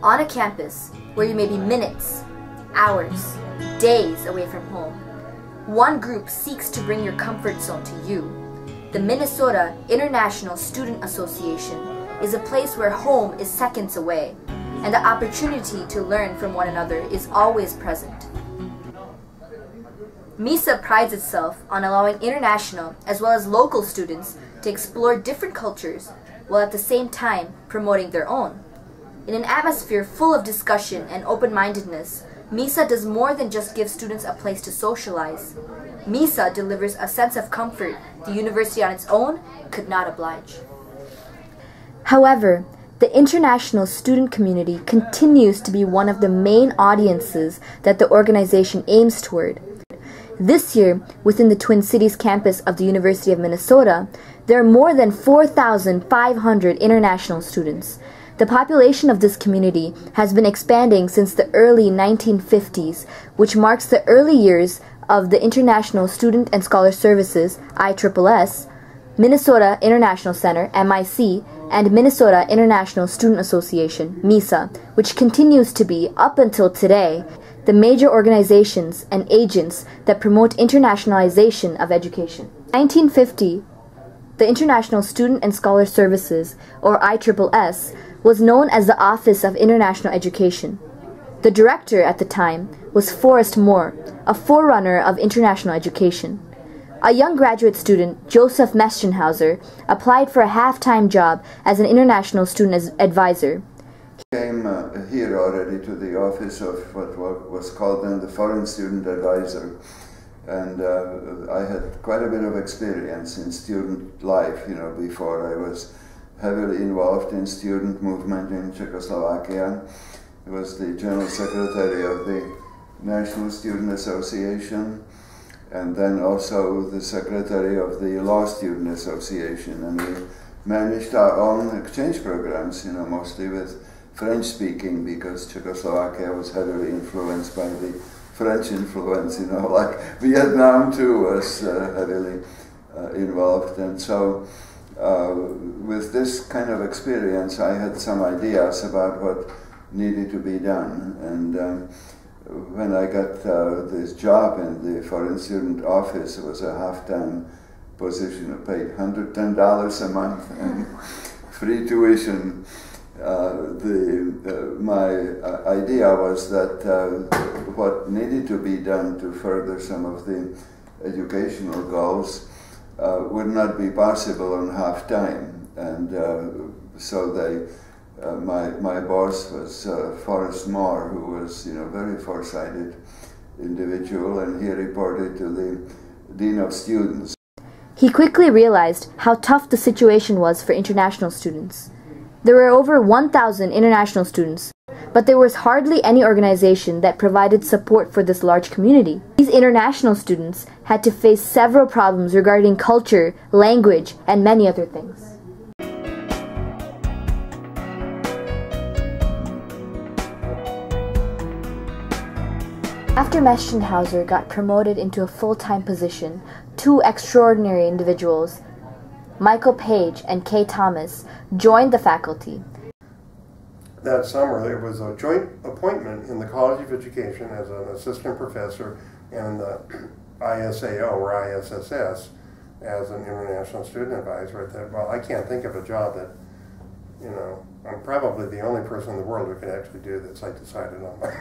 On a campus where you may be minutes, hours, days away from home, one group seeks to bring your comfort zone to you. The Minnesota International Student Association is a place where home is seconds away, and the opportunity to learn from one another is always present. MISA prides itself on allowing international as well as local students to explore different cultures while at the same time promoting their own. In an atmosphere full of discussion and open-mindedness, MISA does more than just give students a place to socialize. MISA delivers a sense of comfort the university on its own could not oblige. However, the international student community continues to be one of the main audiences that the organization aims toward. This year, within the Twin Cities campus of the University of Minnesota, there are more than 4,500 international students. The population of this community has been expanding since the early 1950s, which marks the early years of the International Student and Scholar Services, ISSS, Minnesota International Center, MIC, and Minnesota International Student Association, MISA, which continues to be, up until today, the major organizations and agents that promote internationalization of education. In 1950, the International Student and Scholar Services, or ISSS, was known as the Office of International Education. The director at the time was Forrest Moore, a forerunner of international education. A young graduate student, Joseph Meschenhauser, applied for a half-time job as an international student advisor. He came here already to the office of what was called then the Foreign Student Advisor. And I had quite a bit of experience in student life, before I was heavily involved in student movement in Czechoslovakia. I was the General Secretary of the National Student Association, and then also the Secretary of the Law Student Association. And we managed our own exchange programs, mostly with French speaking, because Czechoslovakia was heavily influenced by the French influence, like Vietnam too was heavily involved. And so with this kind of experience, I had some ideas about what needed to be done. And when I got this job in the Foreign Student Office, it was a half-time position. I paid $110 a month and free tuition. My idea was that what needed to be done to further some of the educational goals would not be possible on half-time. And so my boss was Forrest Moore, who was very foresighted individual, and he reported to the Dean of Students. He quickly realized how tough the situation was for international students. There were over 1,000 international students, but there was hardly any organization that provided support for this large community. These international students had to face several problems regarding culture, language, and many other things. After Meschenhauser got promoted into a full-time position, two extraordinary individuals, Michael Page and Kay Thomas, joined the faculty. That summer, there was a joint appointment in the College of Education as an assistant professor and the ISAO, or ISSS, as an international student advisor. I thought, well, I can't think of a job that, I'm probably the only person in the world who could actually do this. I decided on my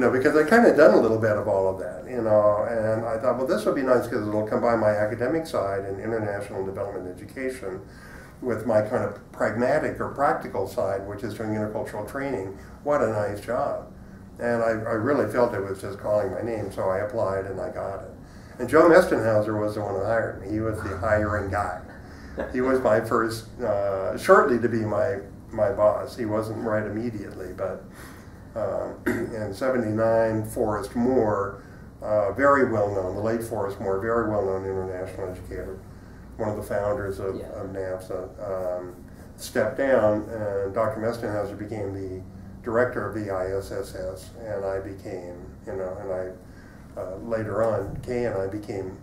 because I kind of done a little bit of all of that, and I thought, well, this would be nice because it'll combine my academic side in international development education with my kind of pragmatic or practical side, which is doing intercultural training. What a nice job. And I really felt it was just calling my name, so I applied and I got it. And Joe Meschenhauser was the one who hired me. He was the hiring guy. He was my first, shortly to be my boss. He wasn't right immediately, but in '79, Forrest Moore, very well known, the late Forrest Moore, very well known international educator, one of the founders of NAFSA, stepped down, and Dr. Meschenhauser became the director of the ISSS, and I became, later on, Kay and I became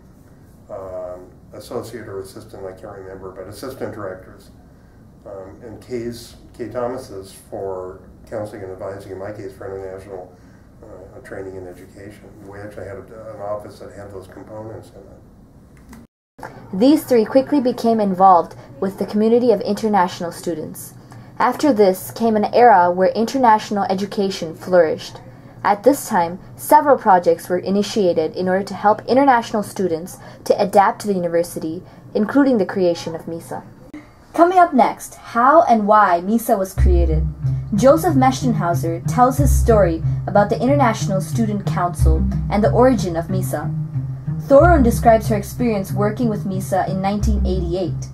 associate or assistant, I can't remember, but assistant directors and Kay Thomas's for counseling and advising, in my case, for international training and education. We actually had an office that had those components in it. These three quickly became involved with the community of international students. After this came an era where international education flourished. At this time, several projects were initiated in order to help international students to adapt to the university, including the creation of MISA. Coming up next, how and why MISA was created. Joseph Mechtenhauser tells his story about the International Student Council and the origin of MISA. Thorun describes her experience working with MISA in 1988.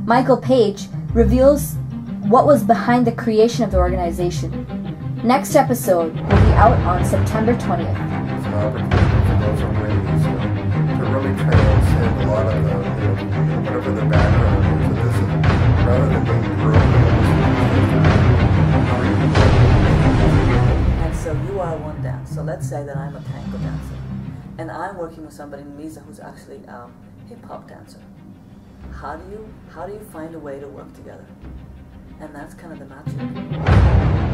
Michael Page reveals what was behind the creation of the organization. Next episode will be out on September 20th. It's an opportunity for those ladies to really transcend a lot of the, whatever their background is. And this is, rather than being And so you are one dance. So let's say that I'm a tango dancer. And I'm working with somebody in MISA who's actually a hip-hop dancer. How do you find a way to work together? And that's kind of the magic.